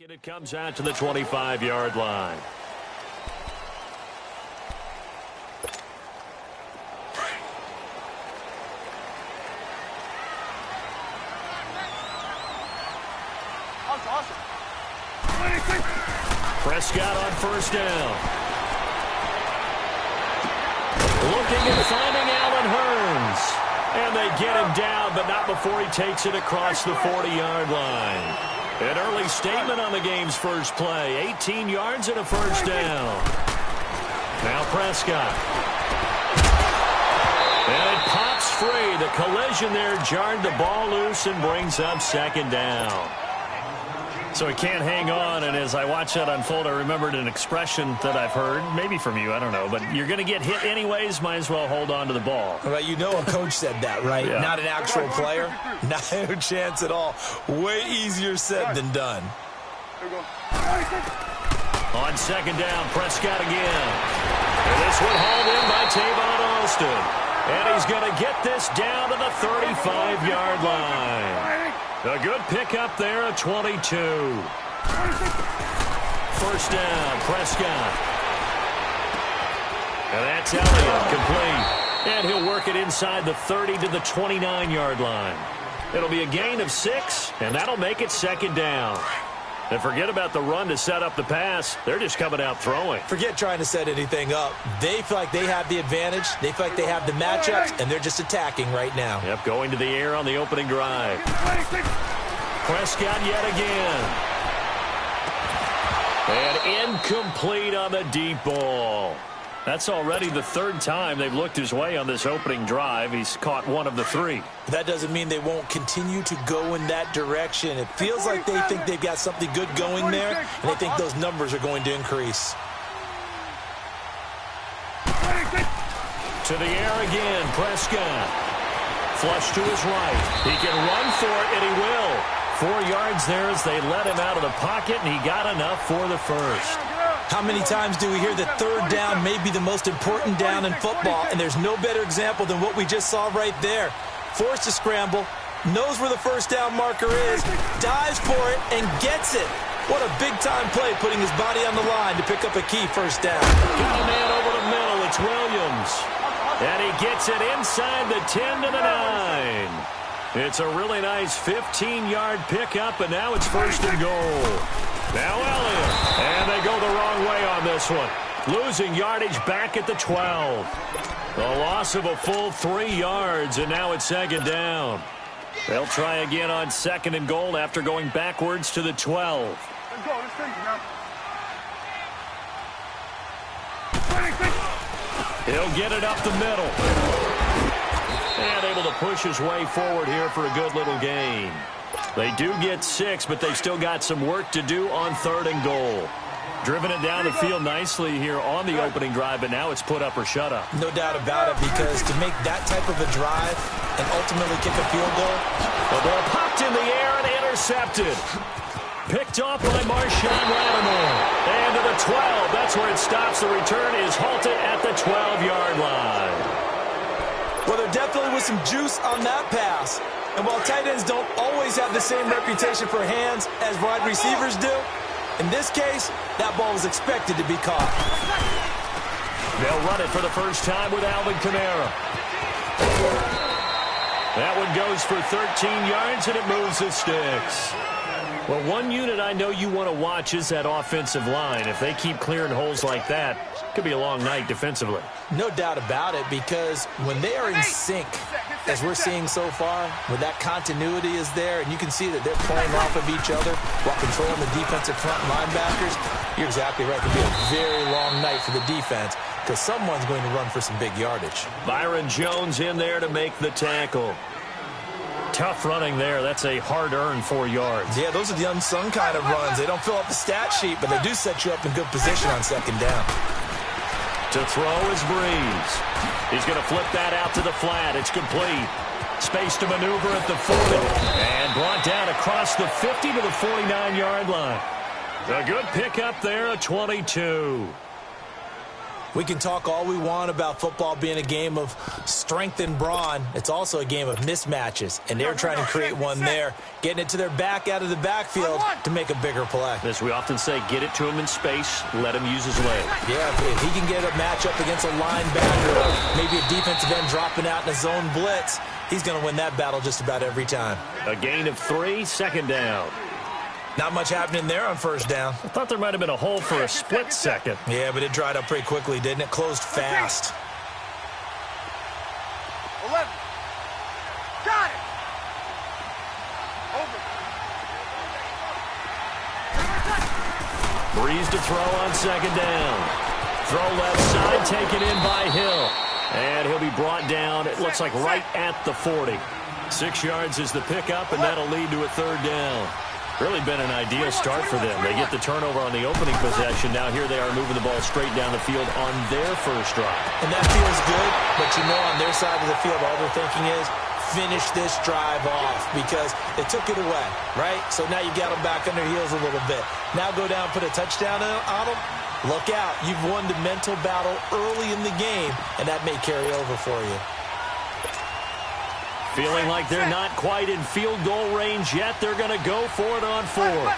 It comes out to the 25-yard line. That's awesome. Prescott on first down. Looking and finding Allen Hurns. And they get him down, but not before he takes it across the 40-yard line. An early statement on the game's first play. 18 yards and a first down. Now Prescott. And it pops free. The collision there jarred the ball loose and brings up second down. So he can't hang on, and as I watch that unfold, I remembered an expression that I've heard, maybe from you, I don't know, but you're going to get hit anyways, might as well hold on to the ball. Well, you know a coach said that, right? Yeah. Not an actual player. No chance at all. Way easier said than done. On second down, Prescott again. And this one hauled in by Tavon Austin. And he's going to get this down to the 35-yard line. A good pickup there at 22. First down, Prescott. And that's Elliott, complete. And he'll work it inside the 30 to the 29-yard line. It'll be a gain of 6, and that'll make it second down. And forget about the run to set up the pass. They're just coming out throwing. Forget trying to set anything up. They feel like they have the advantage. They feel like they have the matchups, and they're just attacking right now. Yep, going to the air on the opening drive. Prescott yet again. And incomplete on the deep ball. That's already the third time they've looked his way on this opening drive. He's caught one of the 3. That doesn't mean they won't continue to go in that direction. It feels like they think they've got something good going there, and they think those numbers are going to increase. To the air again, Prescott. Flush to his right. He can run for it, and he will. 4 yards there as they let him out of the pocket, and he got enough for the first. How many times do we hear that third down may be the most important down in football, and there's no better example than what we just saw right there. Forced to scramble, knows where the first down marker is, dives for it, and gets it. What a big-time play, putting his body on the line to pick up a key first down. Got a man over the middle. It's Williams. And he gets it inside the 10 to the 9. It's a really nice 15-yard pickup, and now it's first and goal. Now Elliott, and they go the wrong way on this one. Losing yardage back at the 12. The loss of a full 3 yards, and now it's second down. They'll try again on second and goal after going backwards to the 12. Let's go. Let's finish it now. He'll get it up the middle. And able to push his way forward here for a good little gain. They do get 6, but they still got some work to do on third and goal. Driven it down the field nicely here on the opening drive, but now it's put up or shut up. No doubt about it, because to make that type of a drive and ultimately kick a field goal. The ball popped in the air and intercepted. Picked off by Marshawn Lattimore. And to the 12. That's where it stops. The return is halted at the 12-yard line. Well, there definitely was some juice on that pass. And while tight ends don't always have the same reputation for hands as wide receivers do, in this case, that ball was expected to be caught. They'll run it for the first time with Alvin Kamara. That one goes for 13 yards, and it moves the sticks. Well, one unit I know you want to watch is that offensive line. If they keep clearing holes like that, it could be a long night defensively. No doubt about it, because when they are in sync, as we're seeing so far, where that continuity is there, and you can see that they're playing off of each other while controlling the defensive front linebackers, you're exactly right. It could be a very long night for the defense, because someone's going to run for some big yardage. Byron Jones in there to make the tackle. Tough running there. That's a hard-earned 4 yards. Yeah, those are the unsung kind of runs. They don't fill up the stat sheet, but they do set you up in good position on second down. To throw is Breeze. He's going to flip that out to the flat. It's complete. Space to maneuver at the 40. And brought down across the 50 to the 49-yard line. A good pickup there at 22. We can talk all we want about football being a game of strength and brawn. It's also a game of mismatches, and they're trying to create one there, getting it to their back out of the backfield to make a bigger play. As we often say, get it to him in space, let him use his leg. Yeah, if he can get a matchup against a linebacker or maybe a defensive end dropping out in a zone blitz, he's going to win that battle just about every time. A gain of 3, second down. Not much happening there on first down. I thought there might have been a hole for a split second. Yeah, but it dried up pretty quickly, didn't it? Closed fast. 11. Got it. Over. Breeze to throw on second down. Throw left side, taken in by Hill. And he'll be brought down, it looks like right at the 40. 6 yards is the pickup, and that'll lead to a third down. Really been an ideal start for them. They get the turnover on the opening possession. Now here they are moving the ball straight down the field on their first drive. And that feels good, but you know on their side of the field, all they're thinking is finish this drive off because they took it away, right? So now you got them back on their heels a little bit. Now go down, put a touchdown on them. Look out. You've won the mental battle early in the game, and that may carry over for you. Feeling like they're not quite in field goal range yet. They're going to go for it on 4th.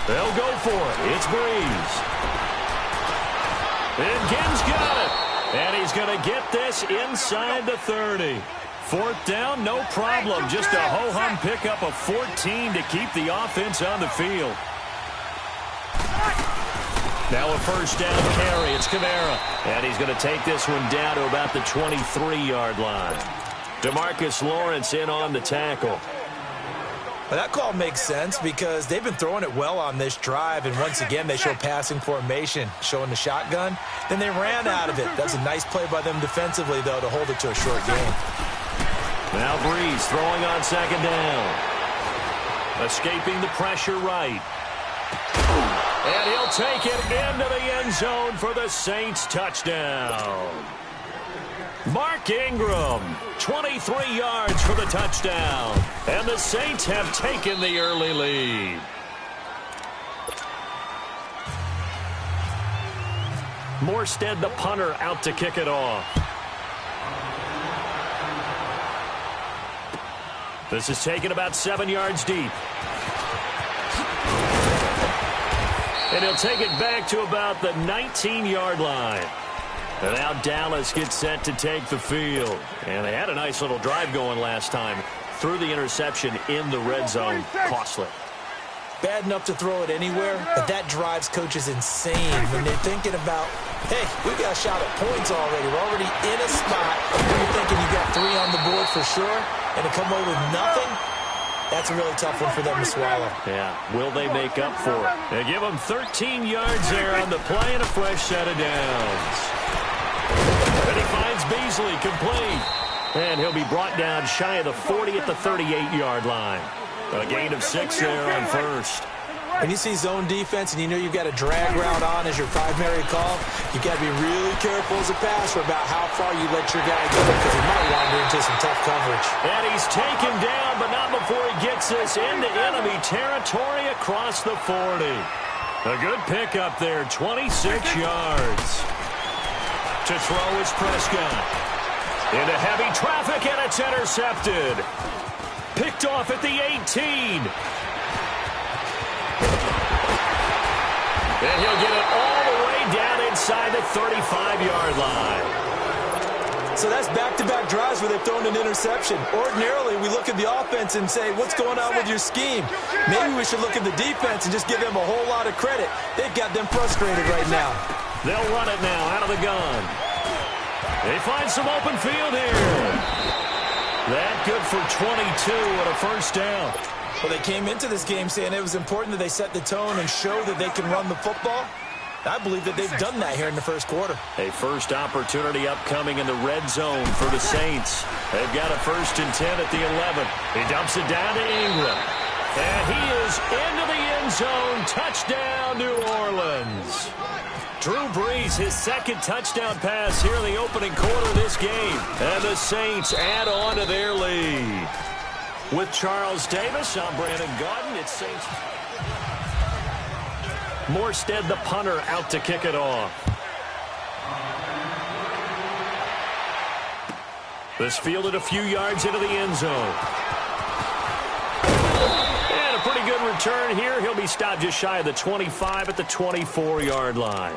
21. They'll go for it. It's Breeze. And Gibbs got it. And he's going to get this inside the 30. 4th down, no problem. Just a ho-hum pickup of 14 to keep the offense on the field. Now a first down carry. It's Kamara. And he's going to take this one down to about the 23-yard line. DeMarcus Lawrence in on the tackle. Well, that call makes sense because they've been throwing it well on this drive, and once again they show passing formation, showing the shotgun. Then they ran out of it. That's a nice play by them defensively, though, to hold it to a short game. Now Breeze throwing on second down. Escaping the pressure right. And he'll take it into the end zone for the Saints touchdown. Mark Ingram, 23 yards for the touchdown. And the Saints have taken the early lead. Morstead, the punter, out to kick it off. This is taken about 7 yards deep. And he'll take it back to about the 19-yard line. And now Dallas gets set to take the field. And they had a nice little drive going last time. Threw the interception in the red zone. Costly. Bad enough to throw it anywhere, but that drives coaches insane when they're thinking about, hey, we got a shot at points already. We're already in a spot where you're thinking you got 3 on the board for sure, and to come away with nothing, that's a really tough one for them to swallow. Yeah, will they make up for it? They give them 13 yards there on the play and a fresh set of downs. And he finds Beasley complete. And he'll be brought down shy of the 40 at the 38-yard line. A gain of 6 there on first. When you see zone defense and you know you've got a drag route on as your primary call, you've got to be really careful as a passer about how far you let your guy go because he might wander into some tough coverage. And he's taken down, but not before he gets this into enemy territory across the 40. A good pickup there, 26 yards. To throw is Prescott. Into heavy traffic, and it's intercepted. Picked off at the 18. And he'll get it all the way down inside the 35-yard line. So that's back-to-back drives where they've thrown an interception. Ordinarily, we look at the offense and say, what's going on with your scheme? Maybe we should look at the defense and just give them a whole lot of credit. They've got them frustrated right now. They'll run it now out of the gun. They find some open field here. That good for 22 and a first down. Well, they came into this game saying it was important that they set the tone and show that they can run the football. I believe that they've done that here in the first quarter. A first opportunity upcoming in the red zone for the Saints. They've got a 1st and 10 at the 11. He dumps it down to Ingram. And he is into the end zone. Touchdown, New Orleans. Drew Brees, his 2nd touchdown pass here in the opening quarter of this game. And the Saints add on to their lead. With Charles Davis, I'm Brandon Gaudin. It's Saints. Morstead, the punter, out to kick it off. This fielded a few yards into the end zone. And a pretty good return here. He'll be stopped just shy of the 25 at the 24-yard line.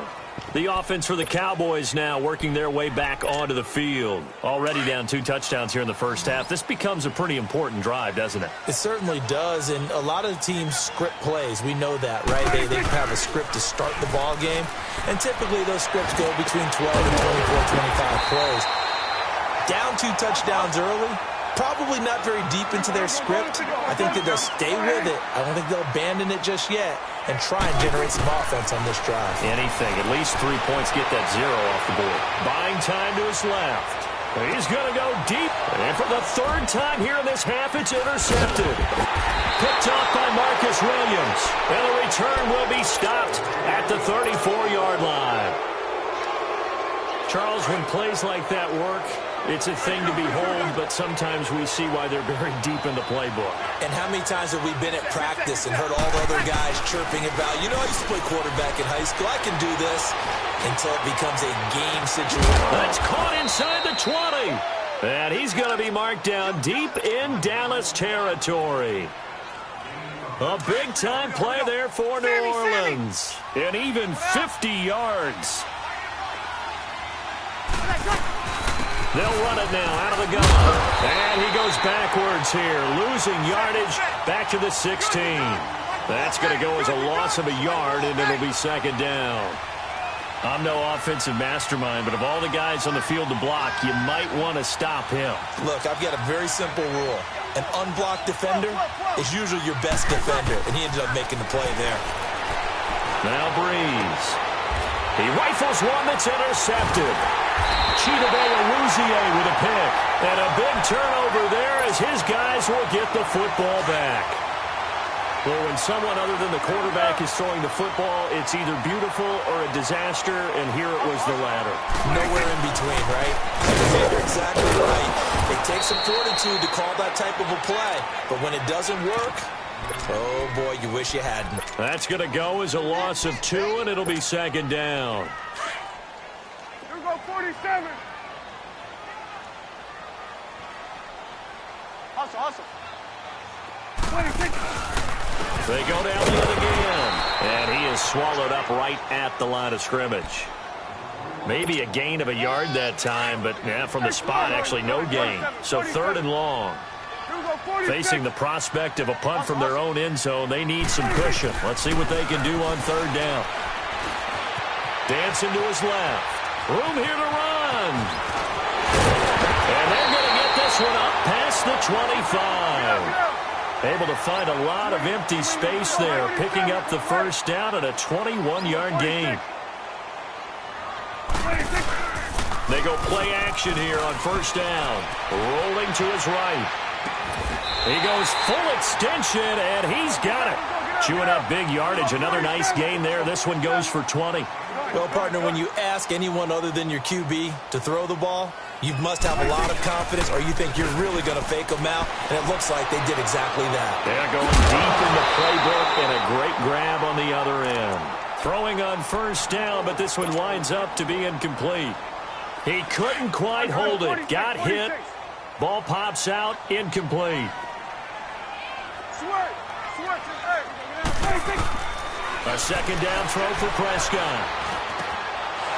The offense for the Cowboys now working their way back onto the field. Already down 2 touchdowns here in the first half. This becomes a pretty important drive, doesn't it? It certainly does, and a lot of the teams script plays. We know that, right? They have a script to start the ball game, and typically those scripts go between 12 and 24, 25 plays. Down 2 touchdowns early, probably not very deep into their script. I think that they'll stay with it. I don't think they'll abandon it just yet and try and generate some offense on this drive. Anything, at least 3 points, get that 0 off the board. Buying time to his left. He's going to go deep. And for the 3rd time here in this half, it's intercepted. Picked off by Marcus Williams. And the return will be stopped at the 34-yard line. Charles, when plays like that work, it's a thing to behold, but sometimes we see why they're very deep in the playbook. And how many times have we been at practice and heard all the other guys chirping about, you know, I used to play quarterback in high school, I can do this, until it becomes a game situation. That's caught inside the 20. And he's going to be marked down deep in Dallas territory. A big-time play there for New Orleans. And even 50 yards. They'll run it now out of the gun. And he goes backwards here, losing yardage back to the 16. That's going to go as a loss of a yard, and it'll be 2nd down. I'm no offensive mastermind, but of all the guys on the field to block, you might want to stop him. Look, I've got a very simple rule. An unblocked defender is usually your best defender, and he ended up making the play there. Now Breeze. He rifles one that's intercepted. Chidobe-Awuzie with a pick. And a big turnover there as his guys will get the football back. Well, when someone other than the quarterback is throwing the football, it's either beautiful or a disaster, and here it was the latter. Nowhere in between, right? You're exactly right. It takes some fortitude to call that type of a play, but when it doesn't work, oh boy, you wish you hadn't. That's going to go as a loss of 2, and it'll be 2nd down. 47. Hustle. 26. They go down the other again. And he is swallowed up right at the line of scrimmage. Maybe a gain of a yard that time, but yeah, from the spot, actually no gain. So 3rd and long. Facing the prospect of a punt from their own end zone, they need some cushion. Let's see what they can do on 3rd down. Dancing to his left. Room here to run. And they're going to get this one up past the 25. Able to find a lot of empty space there, picking up the 1st down at a 21-yard gain. They go play action here on 1st down. Rolling to his right. He goes full extension, and he's got it. Chewing up big yardage. Another nice gain there. This one goes for 20. Well, partner, when you ask anyone other than your QB to throw the ball, you must have a lot of confidence, or you think you're really going to fake them out, and it looks like they did exactly that. They're going deep in the playbook, and a great grab on the other end. Throwing on 1st down, but this one winds up to be incomplete. He couldn't quite hold it. Got hit. Ball pops out. Incomplete. A 2nd down throw for Prescott.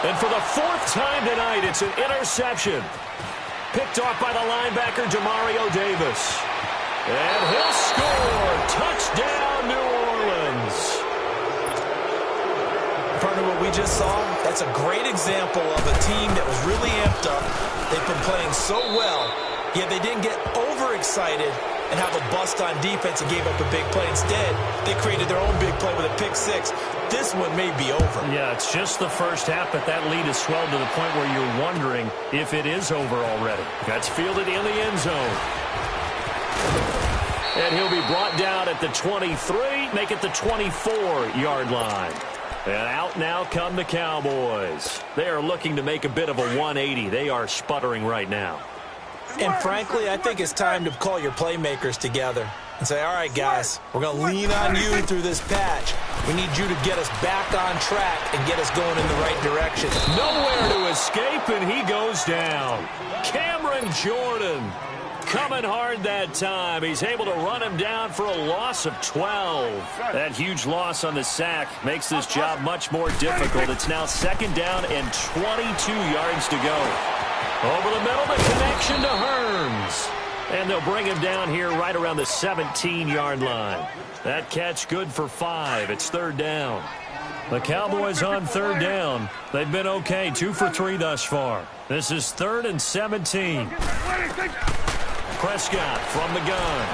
And for the 4th time tonight, it's an interception. Picked off by the linebacker, Demario Davis. And he'll score. Touchdown, New Orleans. Partner, what we just saw, that's a great example of a team that was really amped up. They've been playing so well, yet they didn't get overexcited and have a bust on defense and gave up a big play. Instead, they created their own big play with a pick-6. This one may be over. Yeah, it's just the first half, but that lead has swelled to the point where you're wondering if it is over already. That's fielded in the end zone. And he'll be brought down at the 23, make it the 24-yard line. And out now come the Cowboys. They are looking to make a bit of a 180. They are sputtering right now. And frankly, I think it's time to call your playmakers together. and say, all right, guys, we're going to lean on you through this patch. We need you to get us back on track and get us going in the right direction. Nowhere to escape, and he goes down. Cameron Jordan coming hard that time. He's able to run him down for a loss of 12. That huge loss on the sack makes this job much more difficult. It's now 2nd down and 22 yards to go. Over the middle, the connection to Hearns. And they'll bring him down here right around the 17-yard line. That catch good for 5. It's 3rd down. The Cowboys on 3rd down. They've been okay, 2 for 3 thus far. This is 3rd and 17. Prescott from the gun.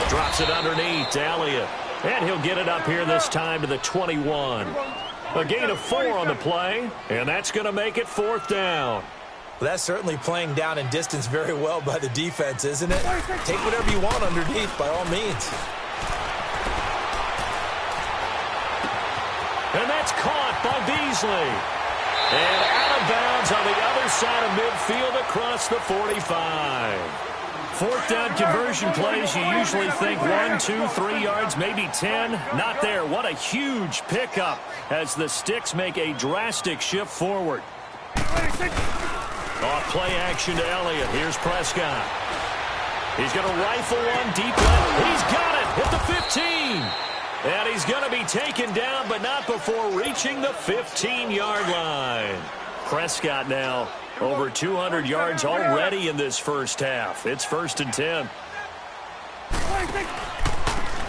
Drops it underneath to Elliott. And he'll get it up here this time to the 21. A gain of 4 on the play, and that's going to make it 4th down. Well, that's certainly playing down in distance very well by the defense, isn't it? Take whatever you want underneath, by all means. And that's caught by Beasley. And out of bounds on the other side of midfield across the 45. 4th down conversion plays, you usually think 1, 2, 3 yards, maybe 10. Not there. What a huge pickup as the Sticks make a drastic shift forward. Off play action to Elliott. Here's Prescott. He's going to rifle one deep left. He's got it at the 15. And he's going to be taken down, but not before reaching the 15-yard line. Prescott now over 200 yards already in this first half. It's 1st and 10.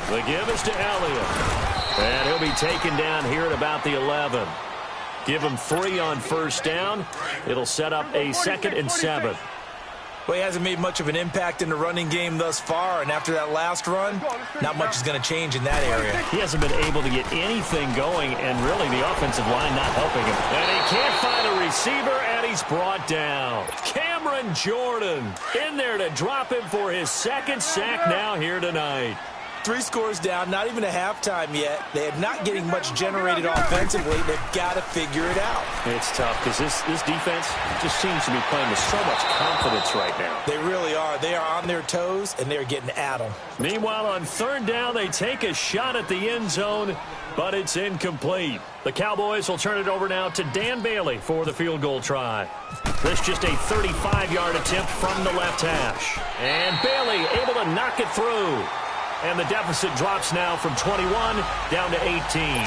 The give is to Elliott. And he'll be taken down here at about the 11. Give him 3 on 1st down. It'll set up a 2nd and 7. Well, he hasn't made much of an impact in the running game thus far, and after that last run, not much is going to change in that area. He hasn't been able to get anything going, and really the offensive line not helping him. And he can't find a receiver, and he's brought down. Cameron Jordan in there to drop him for his 2nd sack now here tonight. 3 scores down, not even a halftime yet. They are not getting much generated offensively. They've got to figure it out. It's tough because this defense just seems to be playing with so much confidence right now. They really are. They are on their toes, and they're getting at them. Meanwhile, on 3rd down, they take a shot at the end zone, but it's incomplete. The Cowboys will turn it over now to Dan Bailey for the field goal try. This just a 35-yard attempt from the left hash. And Bailey able to knock it through. And the deficit drops now from 21 down to 18.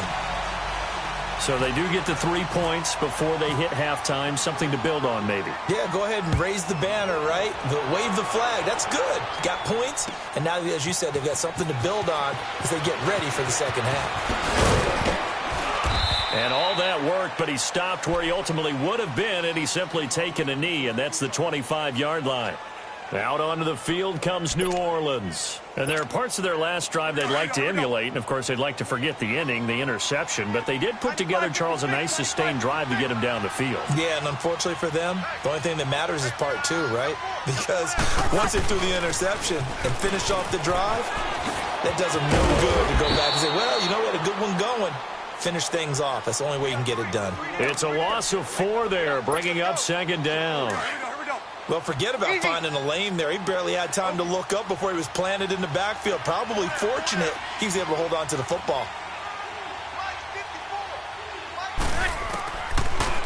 So they do get the 3 points before they hit halftime. Something to build on, maybe. Yeah, go ahead and raise the banner, right? Wave the flag. That's good. Got points. And now, as you said, they've got something to build on as they get ready for the second half. And all that worked, but he stopped where he ultimately would have been, and he's simply taken a knee, and that's the 25-yard line. Out onto the field comes New Orleans. And there are parts of their last drive they'd like to emulate. And, of course, they'd like to forget the inning, the interception. But they did put together, Charles, a nice sustained drive to get him down the field. Yeah, and unfortunately for them, the only thing that matters is part 2, right? Because once they threw the interception and finished off the drive, that does them no good to go back and say, well, you know, we had a good one going. Finish things off. That's the only way you can get it done. It's a loss of 4 there, bringing up 2nd down. Well, forget about finding a lane there. He barely had time to look up before he was planted in the backfield. Probably fortunate he was able to hold on to the football.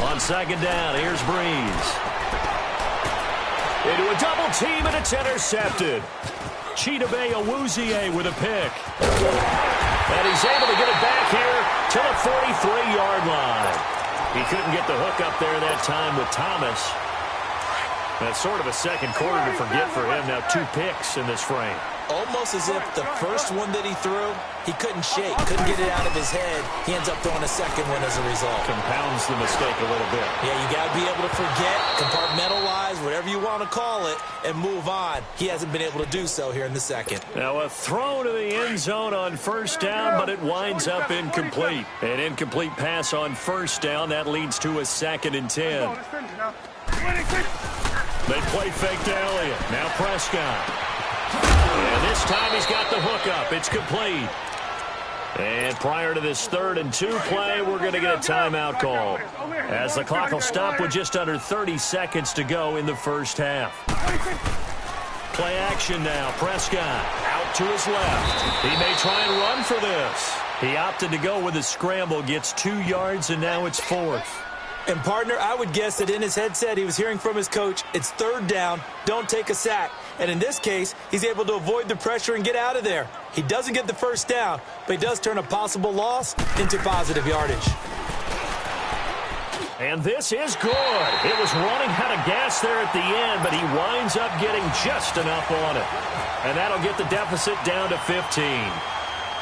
On 2nd down, here's Breeze. Into a double team, and it's intercepted. Chidobe Awuzie with a pick. And he's able to get it back here to the 43-yard line. He couldn't get the hook up there that time with Thomas. That's sort of a second quarter to forget for him. Now 2 picks in this frame. Almost as if the first one that he threw, he couldn't shake, couldn't get it out of his head. He ends up throwing a second one as a result. Compounds the mistake a little bit. Yeah, you got to be able to forget, compartmentalize, whatever you want to call it, and move on. He hasn't been able to do so here in the second. Now a throw to the end zone on 1st down, but it winds up incomplete. An incomplete pass on 1st down. That leads to a 2nd and 10. They play fake to Elliott. Now Prescott. And this time he's got the hook up. It's complete. And prior to this 3rd and 2 play, we're going to get a timeout call, as the clock will stop with just under 30 seconds to go in the first half. Play action now. Prescott out to his left. He may try and run for this. He opted to go with a scramble, gets 2 yards, and now it's 4th. And, partner, I would guess that in his headset he was hearing from his coach, it's 3rd down, don't take a sack. And in this case, he's able to avoid the pressure and get out of there. He doesn't get the 1st down, but he does turn a possible loss into positive yardage. And this is good. It was running out of gas there at the end, but he winds up getting just enough on it. And that'll get the deficit down to 15.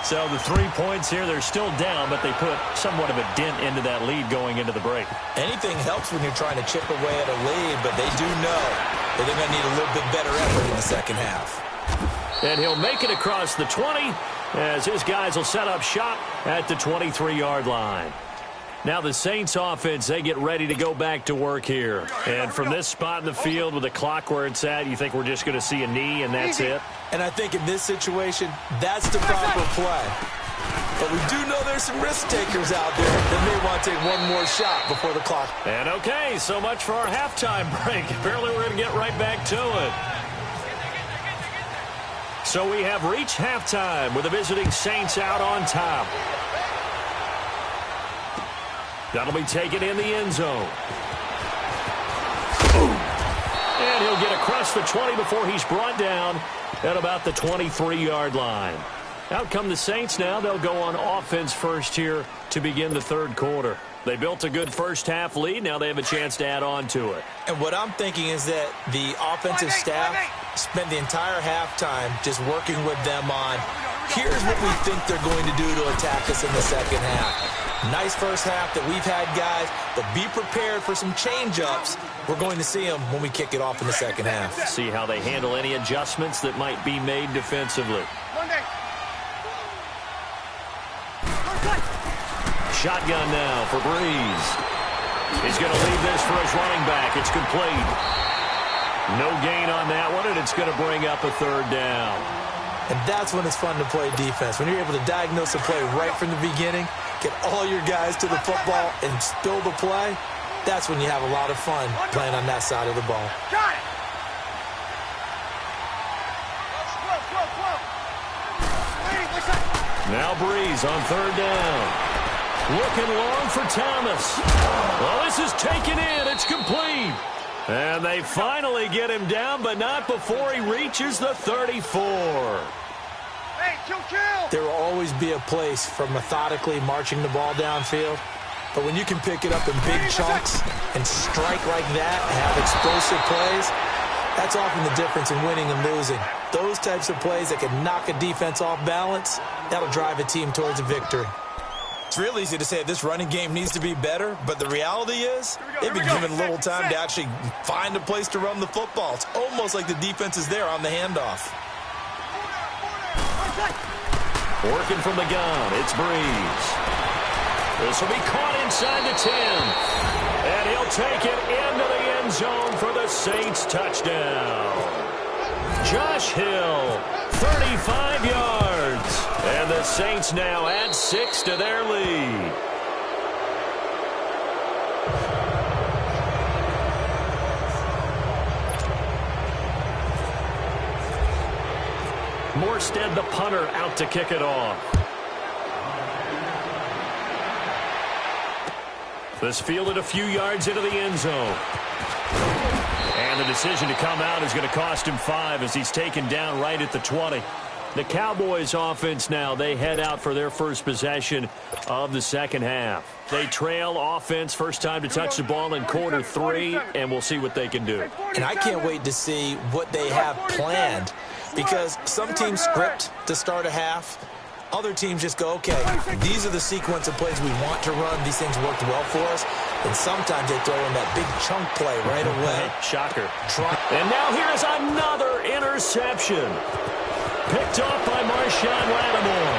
So the 3 points here, they're still down, but they put somewhat of a dent into that lead going into the break. Anything helps when you're trying to chip away at a lead, but they do know that they're going to need a little bit better effort in the second half. And he'll make it across the 20 as his guys will set up shop at the 23-yard line. Now the Saints offense, they get ready to go back to work here. And from this spot in the field with the clock where it's at, you think we're just going to see a knee and that's it? And I think in this situation, that's the proper play. But we do know there's some risk takers out there that may want to take one more shot before the clock. And okay, so much for our halftime break. Apparently we're going to get right back to it. So we have reached halftime with the visiting Saints out on top. That'll be taken in the end zone. And he'll get across the 20 before he's brought down at about the 23-yard line. Out come the Saints now. They'll go on offense first here to begin the 3rd quarter. They built a good first-half lead. Now they have a chance to add on to it. And what I'm thinking is that the offensive staff spent the entire halftime just working with them on, here's what we think they're going to do to attack us in the second half. Nice first half that we've had, guys, but be prepared for some change-ups. We're going to see them when we kick it off in the second half. See how they handle any adjustments that might be made defensively. Shotgun now for Breeze. He's going to leave this for his running back. It's complete. No gain on that one, and it's going to bring up a 3rd down. And that's when it's fun to play defense. When you're able to diagnose a play right from the beginning, get all your guys to the football and spill the play, that's when you have a lot of fun playing on that side of the ball. Got it. Now Breeze on 3rd down. Looking long for Thomas. Well, this is taken in. It's complete. And they finally get him down, but not before he reaches the 34. Hey, kill. There will always be a place for methodically marching the ball downfield. But when you can pick it up in big chunks and strike like that and have explosive plays, that's often the difference in winning and losing. Those types of plays that can knock a defense off balance, that'll drive a team towards a victory. It's real easy to say this running game needs to be better, but the reality is they've been given a little time to actually find a place to run the football. It's almost like the defense is there on the handoff. Working from the gun, it's Breeze. This will be caught inside the 10. And he'll take it into the end zone for the Saints touchdown. Josh Hill, 35 yards. And the Saints now add 6 to their lead. Morstead, the punter, out to kick it off. This fielded a few yards into the end zone. And the decision to come out is going to cost him 5 as he's taken down right at the 20. The Cowboys offense now, they head out for their first possession of the second half. They trail offense, first time to touch the ball in quarter 3, and we'll see what they can do. And I can't wait to see what they have planned, because some teams script to start a half. Other teams just go, okay, these are the sequence of plays we want to run. These things worked well for us. And sometimes they throw in that big chunk play right away. Shocker. And now here's another interception. Picked off by Marshawn Lattimore.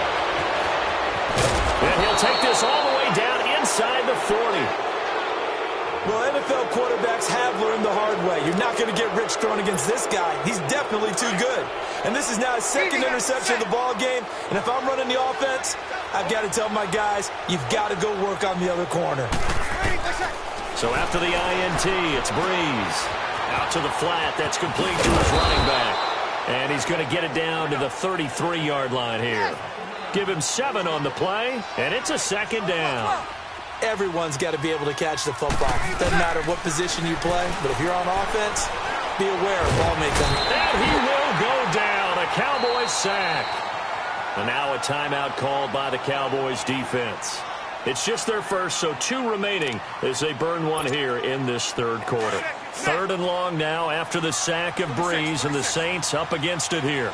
And he'll take this all the way down inside the 40. Well, NFL quarterbacks have learned the hard way. You're not going to get rich throwing against this guy. He's definitely too good. And this is now his second interception of the ball game. And if I'm running the offense, I've got to tell my guys, you've got to go work on the other corner. So after the INT, it's Breeze. Out to the flat. That's complete to his running back. And he's going to get it down to the 33-yard line here. Give him 7 on the play, and it's a second down. Everyone's got to be able to catch the football. Doesn't matter what position you play, but if you're on offense, be aware of ball making. And he will go down. A Cowboys sack. And now a timeout called by the Cowboys defense. It's just their first, so 2 remaining as they burn one here in this third quarter. 3rd and long now after the sack of Breeze, and the Saints up against it here.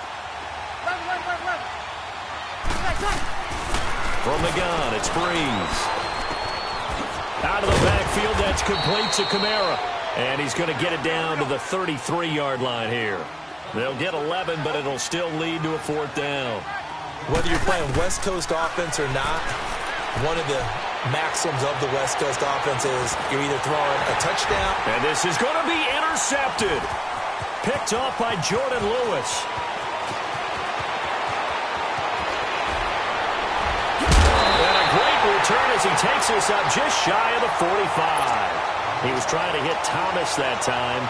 From the gun, it's Breeze. Out of the backfield, that's complete to Kamara. And he's going to get it down to the 33-yard line here. They'll get 11, but it'll still lead to a 4th down. Whether you're playing West Coast offense or not, one of the maxims of the West Coast offense is you're either throwing a touchdown. And this is going to be intercepted. Picked off by Jordan Lewis. And a great return as he takes us up just shy of the 45. He was trying to hit Thomas that time.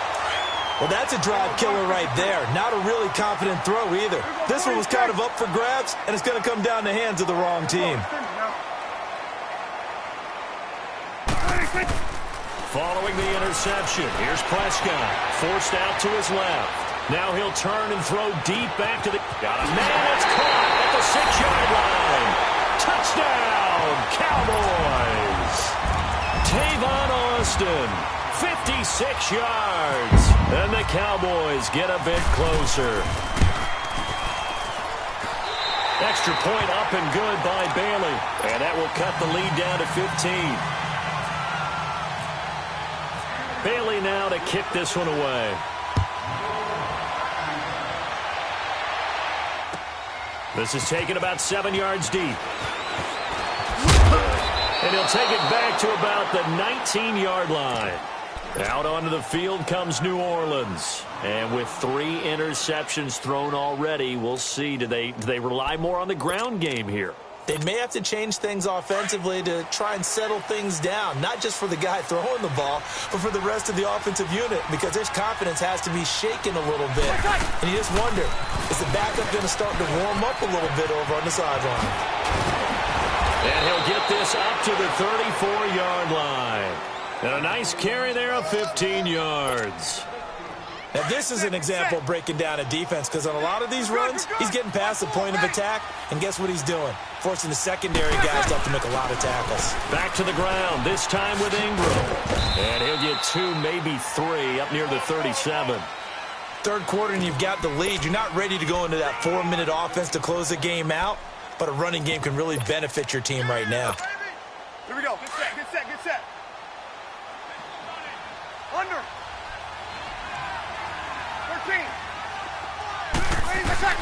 Well, that's a drive killer right there. Not a really confident throw either. This one was kind of up for grabs, and it's going to come down the hands of the wrong team. Following the interception, here's Prescott. Forced out to his left. Now he'll turn and throw deep back to the... Got a man that's caught at the 6-yard line. Touchdown, Cowboys. Tavon Austin, 56 yards. And the Cowboys get a bit closer. Extra point up and good by Bailey. And that will cut the lead down to 15. Bailey now to kick this one away. This is taken about 7 yards deep. And he'll take it back to about the 19-yard line. Out onto the field comes New Orleans. And with 3 interceptions thrown already, we'll see. Do they rely more on the ground game here? They may have to change things offensively to try and settle things down, not just for the guy throwing the ball, but for the rest of the offensive unit, because their confidence has to be shaken a little bit. And you just wonder, is the backup going to start to warm up a little bit over on the sideline? And he'll get this up to the 34-yard line. And a nice carry there of 15 yards. Now, this is an example of breaking down a defense, because on a lot of these runs, he's getting past the point of attack, and guess what he's doing? Forcing the secondary guys to have to make a lot of tackles. Back to the ground, this time with Ingram. And he'll get 2, maybe 3, up near the 37. Third quarter, and you've got the lead. You're not ready to go into that 4-minute offense to close the game out, but a running game can really benefit your team right now. Here we go. Get set, get set, get set. Under. 13. Ready, attack.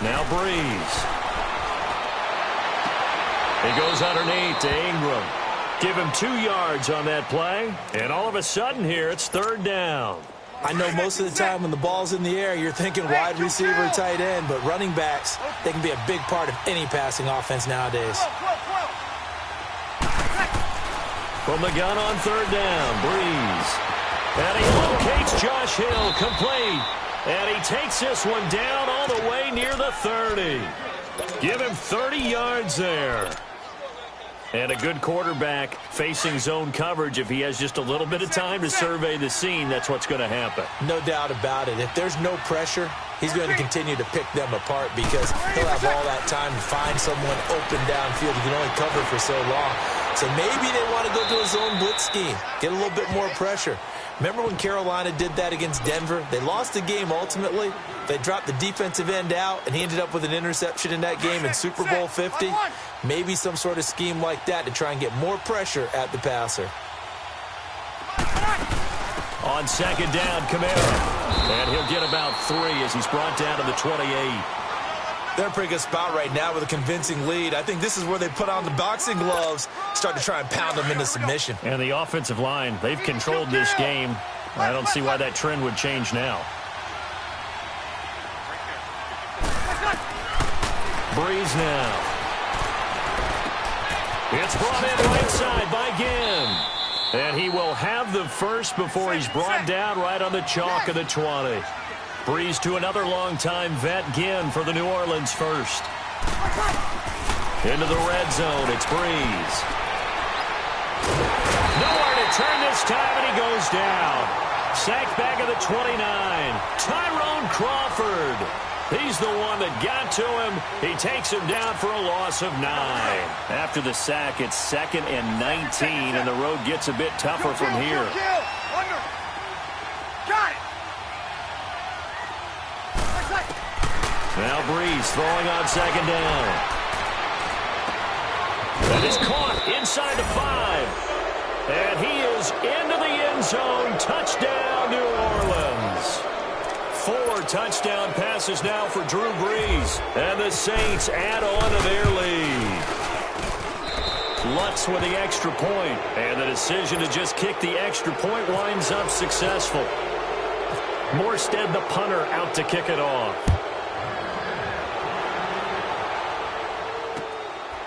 Now Breeze. He goes underneath to Ingram. Give him 2 yards on that play. And all of a sudden here, it's 3rd down. I know most of the time when the ball's in the air, you're thinking wide receiver, tight end, but running backs, they can be a big part of any passing offense nowadays. From the gun on 3rd down, Breeze. And he locates Josh Hill, complete. And he takes this one down all the way near the 30. Give him 30 yards there. And a good quarterback facing zone coverage. If he has just a little bit of time to survey the scene, that's what's going to happen. No doubt about it. If there's no pressure, he's going to continue to pick them apart because he'll have all that time to find someone open downfield. He can only cover for so long. So maybe they want to go to a zone blitz scheme, get a little bit more pressure. Remember when Carolina did that against Denver? They lost the game ultimately. They dropped the defensive end out, and he ended up with an interception in that game in Super Bowl 50. Maybe some sort of scheme like that to try and get more pressure at the passer. On 2nd down, Kamara. And he'll get about 3 as he's brought down to the 28. They're in a pretty good spot right now with a convincing lead. I think this is where they put on the boxing gloves, start to try and pound them into submission. And the offensive line, they've controlled this game. I don't see why that trend would change now. Breeze now. It's brought in right side by Ginn. And he will have the first before he's brought down right on the chalk of the 20. Breeze to another long-time vet, Ginn, for the New Orleans first. Into the red zone, it's Breeze. Nowhere to turn this time, and he goes down. Sacked back at the 29. Tyrone Crawford. He's the one that got to him. He takes him down for a loss of 9. After the sack, it's 2nd and 19, and the road gets a bit tougher from here. Under. Got it. Now Breeze throwing on 2nd down. That is caught inside the 5. And he is into the end zone. Touchdown, New Orleans. 4 touchdown passes now for Drew Brees. And the Saints add on to their lead. Lutz with the extra point. And the decision to just kick the extra point winds up successful. Morstead, the punter, out to kick it off.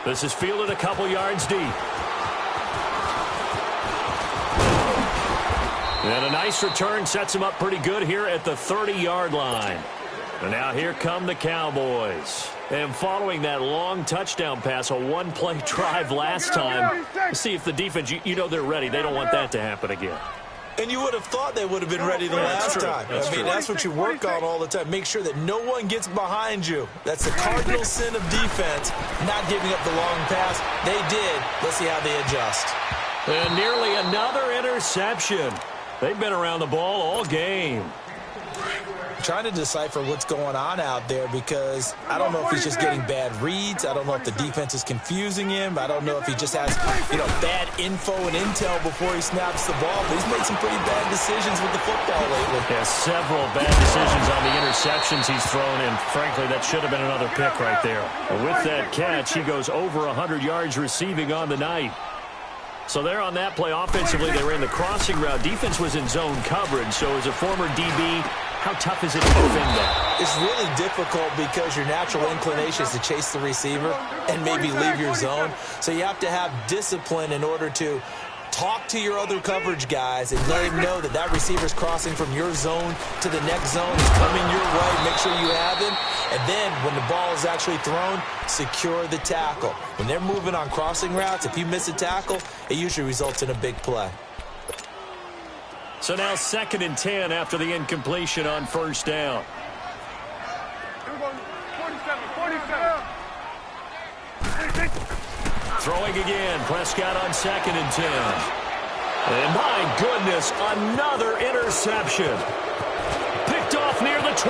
This is fielded a couple yards deep. And a nice return sets him up pretty good here at the 30-yard line. And now here come the Cowboys. And following that long touchdown pass, a one-play drive last time, see if the defense, you know they're ready. They don't want that to happen again. And you would have thought they would have been ready the last time. That's what you work on all the time. Make sure that no one gets behind you. That's the cardinal sin of defense, not giving up the long pass. They did. Let's see how they adjust. And nearly another interception. They've been around the ball all game. Trying to decipher what's going on out there because I don't know if he's just getting bad reads. I don't know if the defense is confusing him. I don't know if he just has, bad info and intel before he snaps the ball. But he's made some pretty bad decisions with the football lately. Yeah, several bad decisions on the interceptions he's thrown, and frankly, that should have been another pick right there. And with that catch, he goes over 100 yards receiving on the night. So there on that play, offensively, they ran the crossing route. Defense was in zone coverage, so as a former DB, how tough is it to defend that? It's really difficult because your natural inclination is to chase the receiver and maybe leave your zone. So you have to have discipline in order to talk to your other coverage guys and let him know that that receiver's crossing from your zone to the next zone. He's coming your way. Make sure you have him. And then when the ball is actually thrown, secure the tackle. When they're moving on crossing routes, if you miss a tackle, it usually results in a big play. So now 2nd and 10 after the incompletion on 1st down. 47. Throwing again, Prescott on 2nd and 10. And my goodness, another interception. Picked off near the 26.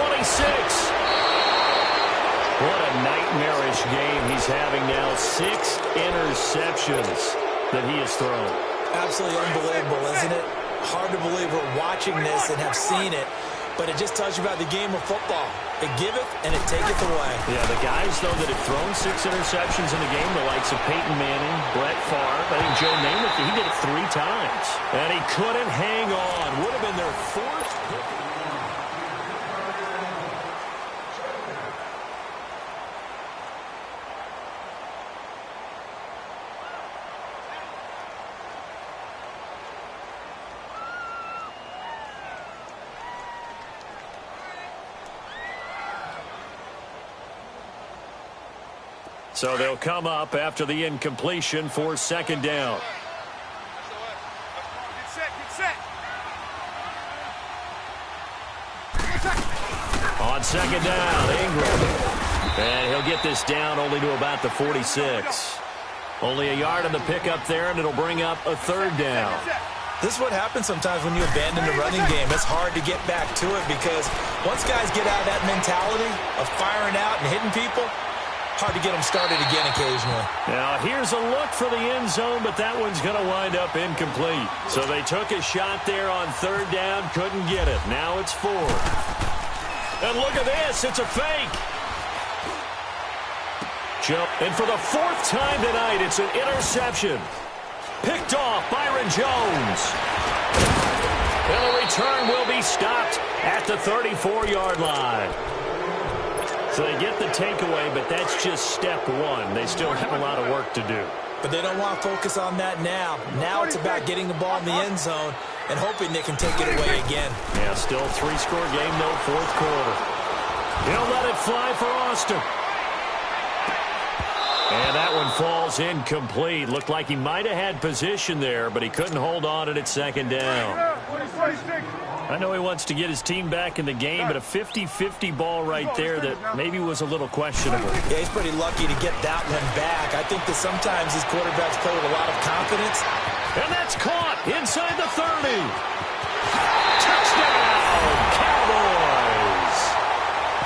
What a nightmarish game he's having now. 6 interceptions that he has thrown. Absolutely unbelievable, isn't it? Hard to believe we're watching this and have seen it, but it just tells you about the game of football. It giveth and it taketh away. Yeah, the guys, though, that have thrown 6 interceptions in the game, the likes of Peyton Manning, Brett Favre, I think Joe Namath, he did it 3 times. And he couldn't hang on. Would have been their 4th pick. So they'll come up after the incompletion for 2nd down. On 2nd down, Ingram. And he'll get this down only to about the 46. Only a yard on the pickup there, and it'll bring up a 3rd down. This is what happens sometimes when you abandon the running game. It's hard to get back to it because once guys get out of that mentality of firing out and hitting people, hard to get them started again occasionally. Now, here's a look for the end zone, but that one's going to wind up incomplete. So they took a shot there on 3rd down, couldn't get it. Now it's 4th. And look at this, it's a fake. And for the 4th time tonight, it's an interception. Picked off Byron Jones. And the return will be stopped at the 34-yard line. So they get the takeaway, but that's just step 1. They still have a lot of work to do. But they don't want to focus on that now. Now it's about getting the ball in the end zone and hoping they can take it away again. Yeah, still 3-score game, no fourth quarter. He'll let it fly for Austin. And that one falls incomplete. Looked like he might have had position there, but he couldn't hold on at second down. I know he wants to get his team back in the game, but a 50-50 ball right there that maybe was a little questionable. Yeah, he's pretty lucky to get that one back. I think that sometimes these quarterbacks play with a lot of confidence. And that's caught inside the 30. Touchdown, Cowboys.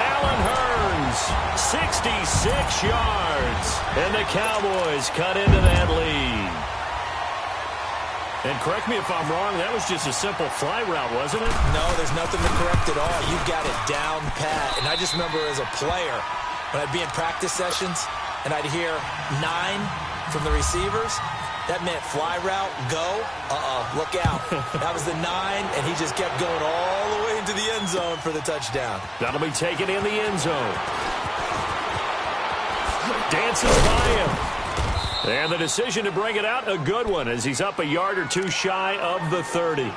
Allen Hurns, 66 yards. And the Cowboys cut into that lead. And correct me if I'm wrong, that was just a simple fly route, wasn't it? No, there's nothing to correct at all. You got it down pat. And I just remember as a player, when I'd be in practice sessions and I'd hear 9 from the receivers, that meant fly route, go, look out. That was the 9, and he just kept going all the way into the end zone for the touchdown. That'll be taken in the end zone. Dances by him. And the decision to bring it out, a good one, as he's up a yard or two shy of the 30.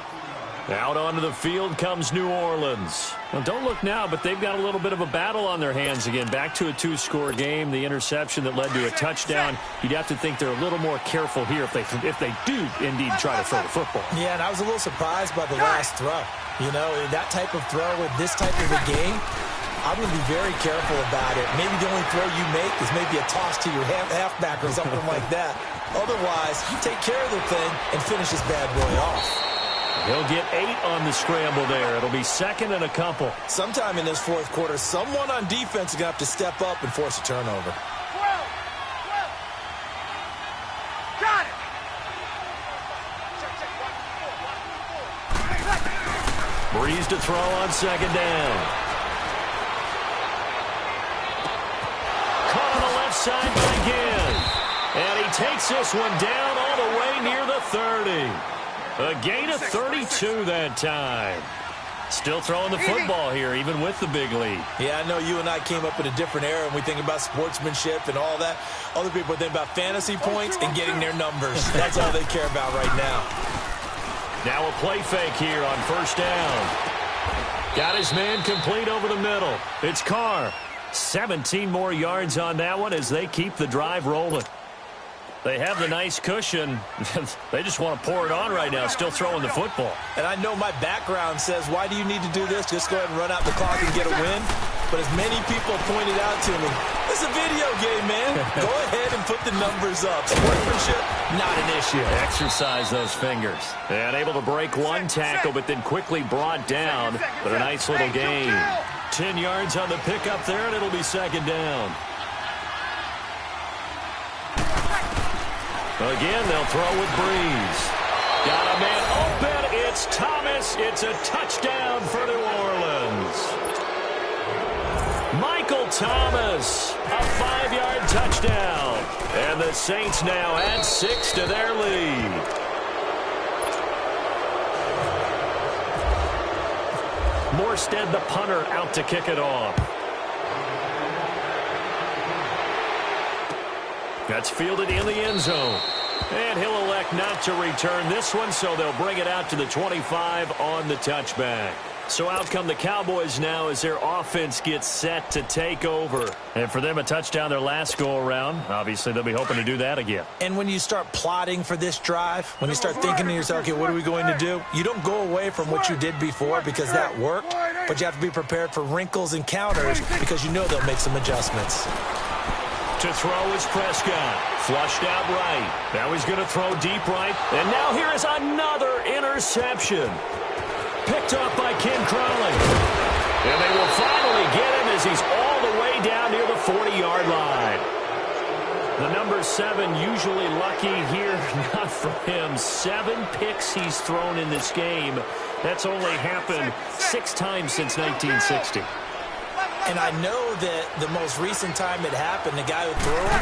Out onto the field comes New Orleans. Well, don't look now, but they've got a little bit of a battle on their hands again. Back to a 2-score game. The interception that led to a touchdown. You'd have to think they're a little more careful here if they do indeed try to throw the football. Yeah, and I was a little surprised by the last throw. You know, that type of throw with this type of a game, I'm going to be very careful about it. Maybe the only throw you make is maybe a toss to your halfback or something like that. Otherwise, take care of the thing and finish this bad boy off. He'll get 8 on the scramble there. It'll be second and a couple. Sometime in this fourth quarter, someone on defense is going to have to step up and force a turnover. 12. Got it. Breeze to throw on second down. Caught on the left side by Ginn. And he takes this one down all the way near the 30. A gain of 32 that time. Still throwing the football here, even with the big lead. Yeah, I know you and I came up in a different era, and we think about sportsmanship and all that. Other people think about fantasy points and getting their numbers. That's all they care about right now. Now a play fake here on first down. Got his man complete over the middle. It's Carr. 17 more yards on that one as they keep the drive rolling. They have the nice cushion. They just want to pour it on right now, still throwing the football. And I know my background says, why do you need to do this? Just go ahead and run out the clock and get a win. But as many people pointed out to me, it's a video game, man. Go ahead and put the numbers up. Sportsmanship, not an issue. Exercise those fingers. And able to break one tackle, but then quickly brought down. But a nice little gain. 10 yards on the pickup there, and it'll be second down. Again, they'll throw with Breeze. Got a man open. It's Thomas. It's a touchdown for New Orleans. Michael Thomas, a 5-yard touchdown. And the Saints now add 6 to their lead. Morstead, the punter, out to kick it off. That's fielded in the end zone. And he'll elect not to return this one, so they'll bring it out to the 25 on the touchback. So out come the Cowboys now as their offense gets set to take over. And for them, a touchdown their last go-around. Obviously, they'll be hoping to do that again. And when you start plotting for this drive, when you start thinking to yourself, okay, what are we going to do? You don't go away from what you did before because that worked, but you have to be prepared for wrinkles and counters because you know they'll make some adjustments. To throw is Prescott. Flushed out right. Now he's going to throw deep right. And now here is another interception. Picked up by Ken Crowley. And they will finally get him as he's all the way down near the 40-yard line. The number 7 usually lucky here. Not for him. 7 picks he's thrown in this game. That's only happened 6 times since 1960. And I know that the most recent time it happened, the guy who threw him,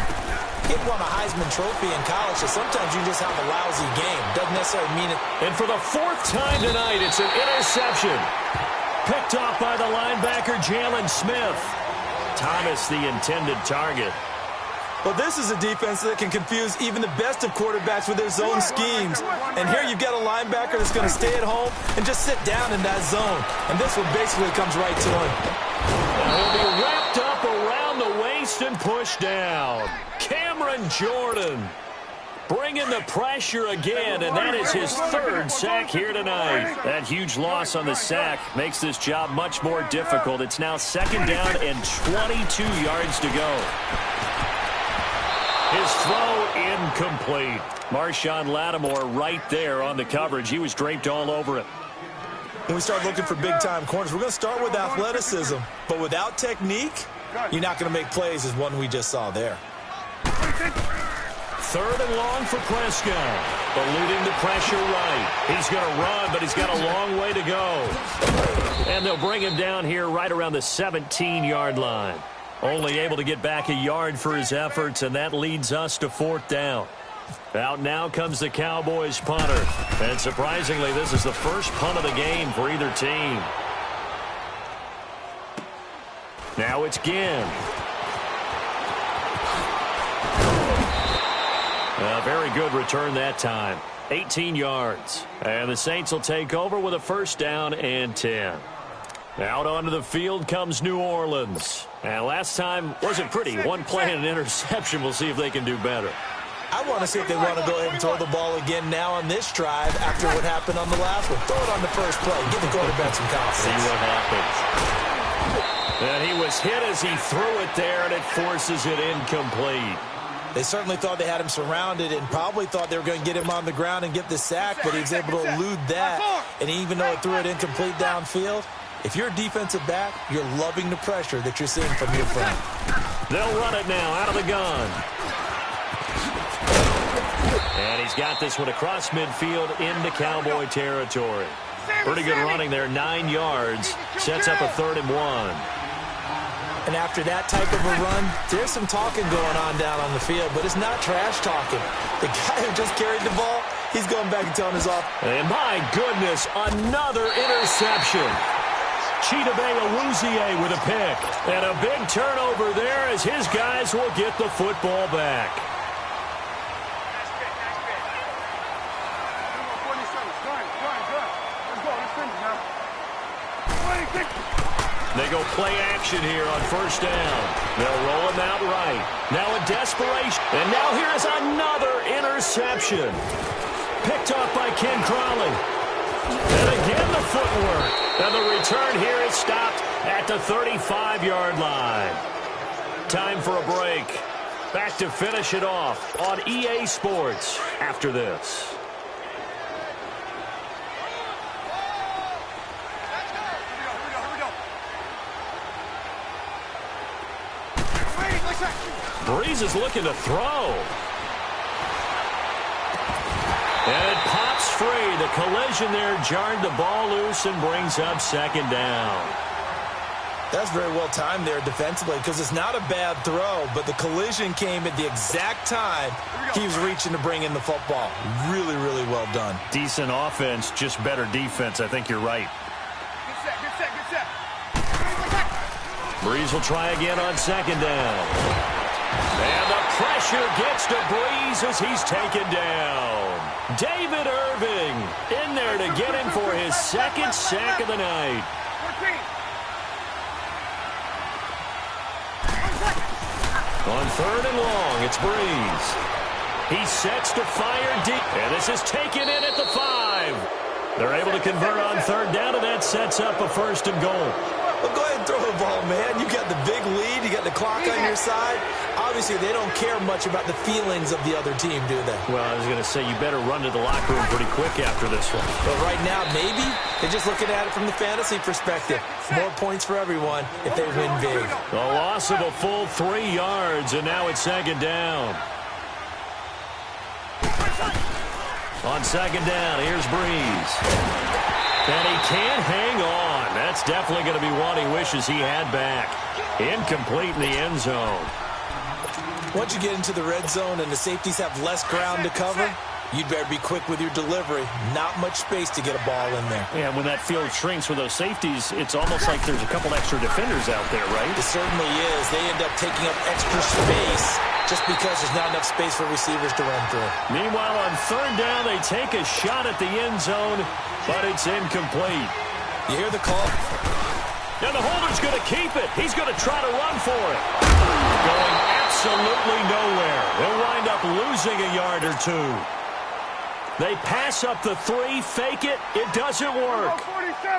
he won a Heisman Trophy in college, so sometimes you just have a lousy game. Doesn't necessarily mean it. And for the 4th time tonight, it's an interception. Picked off by the linebacker, Jalen Smith. Thomas, the intended target. Well, this is a defense that can confuse even the best of quarterbacks with their zone schemes. And here you've got a linebacker that's going to stay at home and just sit down in that zone. And this one basically comes right to him. And he'll be wrapped up around the waist and pushed down. Cameron Jordan bringing the pressure again, and that is his third sack here tonight. That huge loss on the sack makes this job much more difficult. It's now 2nd down and 22 yards to go. His throw incomplete. Marshawn Lattimore right there on the coverage. He was draped all over it. When we start looking for big-time corners, we're going to start with athleticism. But without technique, you're not going to make plays as one we just saw there. 3rd and long for Prescott. Eluding the pressure right. He's going to run, but he's got a long way to go. And they'll bring him down here right around the 17-yard line. Only able to get back a yard for his efforts, and that leads us to 4th down. Out now comes the Cowboys punter. And surprisingly, this is the first punt of the game for either team. Now it's Ginn. A very good return that time. 18 yards. And the Saints will take over with a 1st down and 10. Out onto the field comes New Orleans. And last time wasn't pretty. One play and an interception. We'll see if they can do better. I want to see if they want to go ahead and throw the ball again now on this drive after what happened on the last one. Throw it on the first play. Give the quarterback some confidence. See what happens. And he was hit as he threw it there, and it forces it incomplete. They certainly thought they had him surrounded and probably thought they were going to get him on the ground and get the sack, but he was able to elude that. And even though it threw it incomplete downfield, if you're a defensive back, you're loving the pressure that you're seeing from your friend. They'll run it now out of the gun. And he's got this one across midfield into Cowboy territory. Pretty good running there, 9 yards. Sets up a 3rd and 1. And after that type of a run, there's some talking going on down on the field, but it's not trash talking. The guy who just carried the ball, he's going back and telling his offense. And my goodness, another interception. Chidobe Awuzie with a pick. And a big turnover there as his guys will get the football back. They go play action here on 1st down. They'll roll him out right. Now a desperation. And now here is another interception. Picked off by Ken Crawley. And again the footwork. And the return here is stopped at the 35-yard line. Time for a break. Back to finish it off on EA Sports after this. Breeze is looking to throw. And it pops free. The collision there jarred the ball loose and brings up 2nd down. That's very well timed there defensively because it's not a bad throw, but the collision came at the exact time he was reaching to bring in the football. Really, really well done. Decent offense, just better defense. I think you're right. Good set. Breeze will try again on 2nd down. And the pressure gets to Breeze as he's taken down. David Irving in there to get him for his 2nd sack of the night. 14. On 3rd and long, it's Breeze. He sets to fire deep. And this is taken in at the 5. They're able to convert on 3rd down, and that sets up a 1st and goal. Well, go ahead and throw the ball, man. You got the big lead. You got the clock on your side. Obviously, they don't care much about the feelings of the other team, do they? Well, I was going to say, you better run to the locker room pretty quick after this one. But right now, maybe they're just looking at it from the fantasy perspective. More points for everyone if they win big. A loss of a full 3 yards, and now it's 2nd down. On 2nd down, here's Breeze. And he can't hang on. That's definitely going to be one he wishes he had back. Incomplete in the end zone. Once you get into the red zone and the safeties have less ground to cover, you'd better be quick with your delivery. Not much space to get a ball in there. Yeah, when that field shrinks with those safeties, it's almost like there's a couple extra defenders out there, right? It certainly is. They end up taking up extra space just because there's not enough space for receivers to run through. Meanwhile, on third down, they take a shot at the end zone, but it's incomplete. You hear the call? And the holder's going to keep it. He's going to try to run for it. Going absolutely nowhere. They'll wind up losing a yard or two. They pass up the 3, fake it. It doesn't work.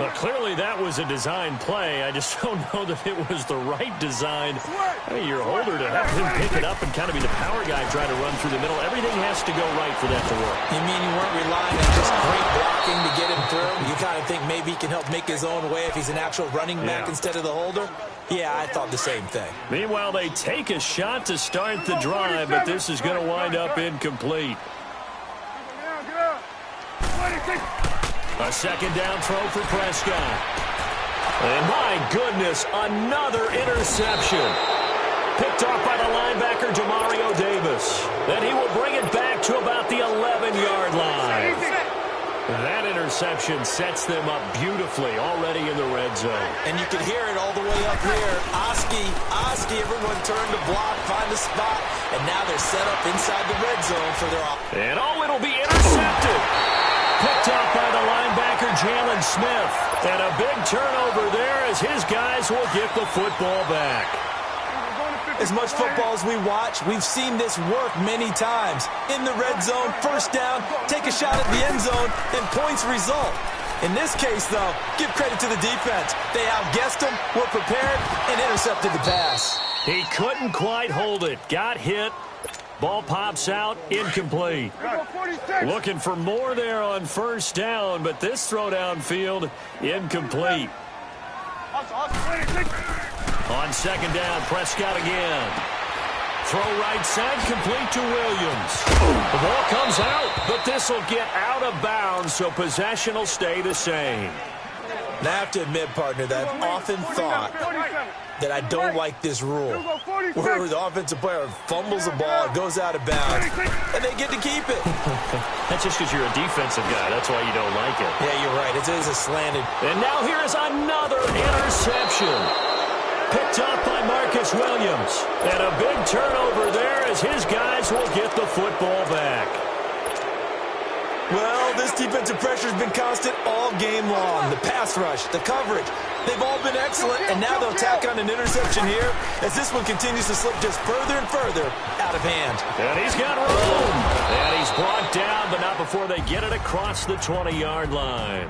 But clearly that was a design play. I just don't know that it was the right design. Hey, your holder to have him pick it up and kind of be the power guy trying to run through the middle. Everything has to go right for that to work. You mean you weren't relying on just great blocking to get him through? You kind of think maybe he can help make his own way if he's an actual running back instead of the holder? Yeah, I thought the same thing. Meanwhile, they take a shot to start the drive, but this is going to wind up incomplete. A second down throw for Prescott. And my goodness, another interception. Picked off by the linebacker, Demario Davis. Then he will bring it back to about the 11-yard line. That interception sets them up beautifully already in the red zone. And you can hear it all the way up here. Oski, everyone turned to block, find the spot, and now they're set up inside the red zone for their offense. And it'll be intercepted. Picked off by the linebacker, Jalen Smith. And a big turnover there as his guys will get the football back. As much football as we watch, we've seen this work many times. In the red zone, first down, take a shot at the end zone, and points result. In this case, though, give credit to the defense. They outguessed them, were prepared, and intercepted the pass. He couldn't quite hold it. Got hit. Ball pops out, incomplete. Looking for more there on first down, but this throw downfield, incomplete. On second down, Prescott again. Throw right side, complete to Williams. The ball comes out, but this will get out of bounds, so possession will stay the same. Now, I have to admit, partner, that I've often thought that I don't like this rule, where the offensive player fumbles the ball, it goes out of bounds, and they get to keep it. That's just because you're a defensive guy. That's why you don't like it. Yeah, you're right. It is a slanted. And now here is another interception. Picked up by Marcus Williams. And a big turnover there as his guys will get the football back. Well, this defensive pressure has been constant all game long. The pass rush, the coverage, they've all been excellent, and now they'll tack on an interception here as this one continues to slip just further and further out of hand. And he's got room. And he's brought down, but not before they get it across the 20-yard line.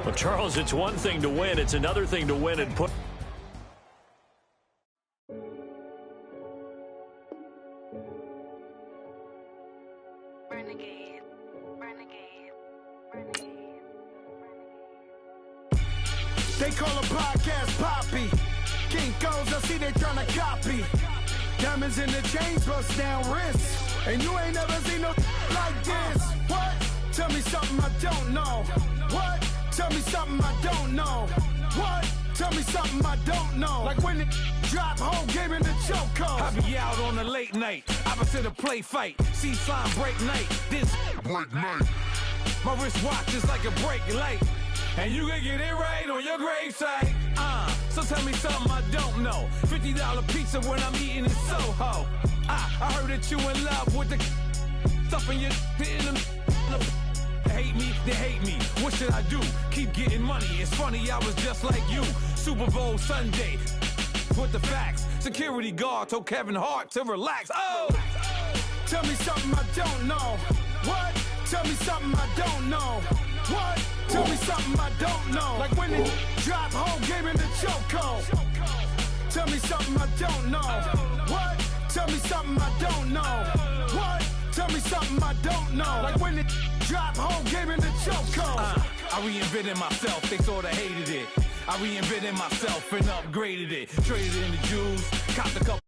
Well, Charles, it's one thing to win. It's another thing to win and put... They call a podcast Poppy. Kinkos, I see they tryna copy. Diamonds in the chains, bust down wrists. And you ain't never seen no like this. What? Tell me something I don't know. What? Tell me something I don't know. What? Tell me something I don't know. Like when it drop, whole game in the chokehold. I be out on a late night, opposite a play fight. See sign break night, this break night. My wristwatch is like a brake light. And you can get it right on your gravesite. So tell me something I don't know. $50 pizza when I'm eating in Soho. I heard that you in love with the stuff in your in them. They hate me, they hate me. What should I do? Keep getting money. It's funny, I was just like you. Super Bowl Sunday. With the facts. Security guard told Kevin Hart to relax. Oh! Tell me something I don't know. What? Tell me something I don't know. What? Tell me something I don't know. Like when it drop, whole game in the chokehold. Tell me something I don't know. What? Tell me something I don't know. What? Tell me something I don't know. Like when it drop, whole game in the chokehold. I reinvented myself, they sorta hated it. I reinvented myself and upgraded it. Traded in the Jews, copped a couple